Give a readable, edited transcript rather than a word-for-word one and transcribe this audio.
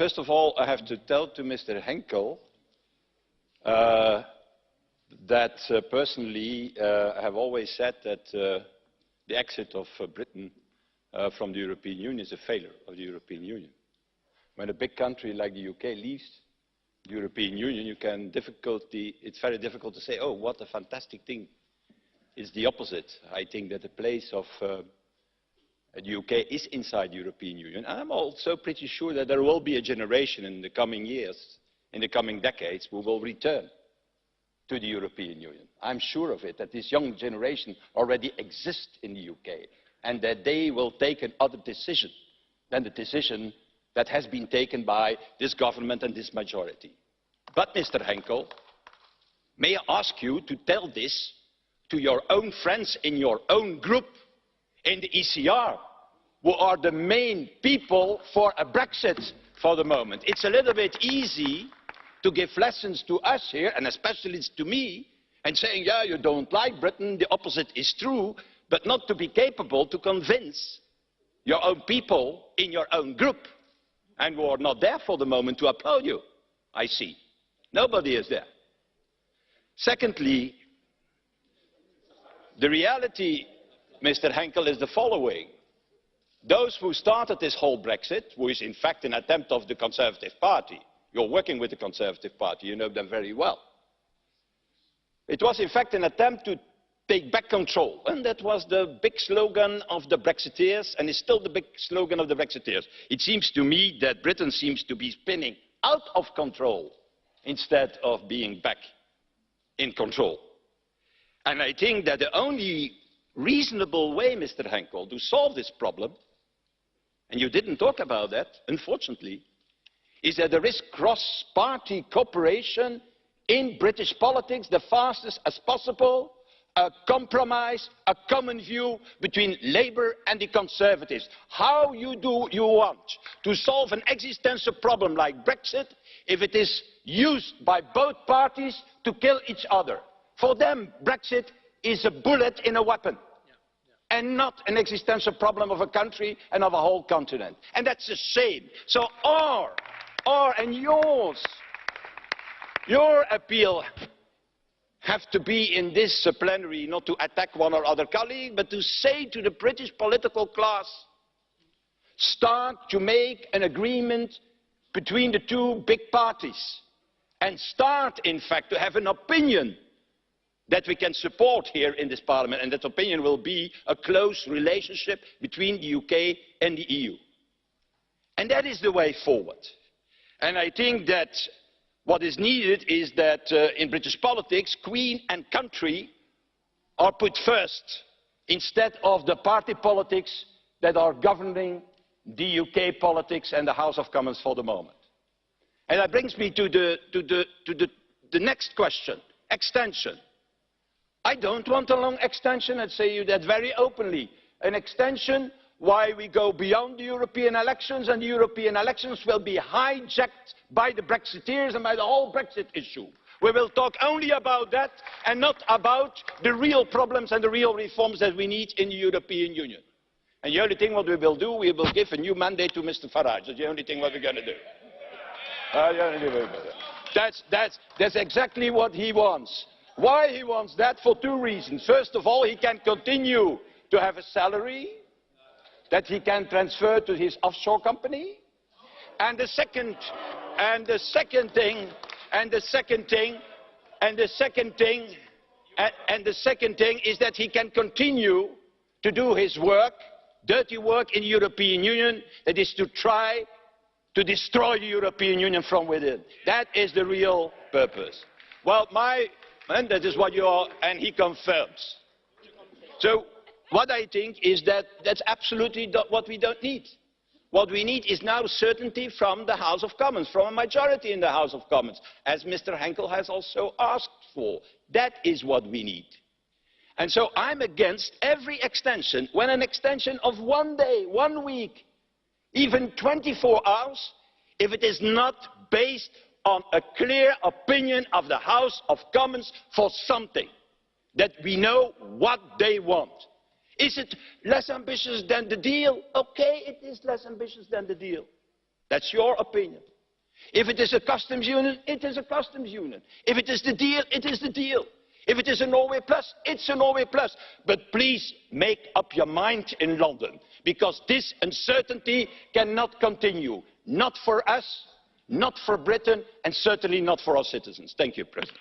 First of all, I have to tell to Mr. Henkel that personally I have always said that the exit of Britain from the European Union is a failure of the European Union. When a big country like the UK leaves the European Union, it's very difficult to say, oh, what a fantastic thing. It's the opposite. I think that the place of the UK is inside the European Union. And I'm also pretty sure that there will be a generation in the coming years, in the coming decades, who will return to the European Union. I'm sure of it, that this young generation already exists in the UK, and that they will take another decision than the decision that has been taken by this government and this majority. But, Mr. Henkel, may I ask you to tell this to your own friends in your own group in the ECR, who are the main people for a Brexit for the moment. It's a little bit easy to give lessons to us here, and especially to me, and saying, yeah, you don't like Britain, the opposite is true, but not to be capable to convince your own people in your own group, and who are not there for the moment to applaud you, I see. Nobody is there. Secondly, the reality, Mr. Henkel, is the following. Those who started this whole Brexit, which is in fact an attempt of the Conservative Party, you're working with the Conservative Party, you know them very well. It was in fact an attempt to take back control, and that was the big slogan of the Brexiteers, and is still the big slogan of the Brexiteers. It seems to me that Britain seems to be spinning out of control instead of being back in control. And I think that the only reasonable way, Mr. Henkel, to solve this problem, and you didn't talk about that, unfortunately, is that there is cross-party cooperation in British politics the fastest as possible, a compromise, a common view between Labour and the Conservatives. How you want to solve an existential problem like Brexit if it is used by both parties to kill each other? For them, Brexit is a bullet in a weapon, and not an existential problem of a country and of a whole continent. And that's a shame. So and your appeal have to be in this plenary not to attack one or other colleague, but to say to the British political class, start to make an agreement between the two big parties, and start, in fact, to have an opinion that we can support here in this Parliament, and that opinion will be a close relationship between the UK and the EU. And that is the way forward. And I think that what is needed is that in British politics, Queen and country are put first, instead of the party politics that are governing the UK politics and the House of Commons for the moment. And that brings me to the next question, extension. I don't want a long extension, I'd say you that very openly. An extension why we go beyond the European elections, and the European elections will be hijacked by the Brexiteers and by the whole Brexit issue. We will talk only about that and not about the real problems and the real reforms that we need in the European Union. And the only thing what we will do, we will give a new mandate to Mr. Farage. That's the only thing what we're going to do. That's exactly what he wants. Why he wants that? For two reasons. First of all, he can continue to have a salary that he can transfer to his offshore company. And the second thing is that he can continue to do his work, dirty work in the European Union, that is to try to destroy the European Union from within. That is the real purpose. Well, and that is what you are, and he confirms. So what I think is that that's absolutely what we don't need. What we need is now certainty from the House of Commons, from a majority in the House of Commons, as Mr. Henkel has also asked for. That is what we need. And so I'm against every extension. When an extension of 1 day, 1 week, even 24 hours, if it is not based on a clear opinion of the House of Commons for something, that we know what they want. Is it less ambitious than the deal? Okay, it is less ambitious than the deal. That's your opinion. If it is a customs union, it is a customs union. If it is the deal, it is the deal. If it is a Norway plus, it's a Norway plus. But please make up your mind in London, because this uncertainty cannot continue. Not for us, not for Britain, and certainly not for our citizens. Thank you, President.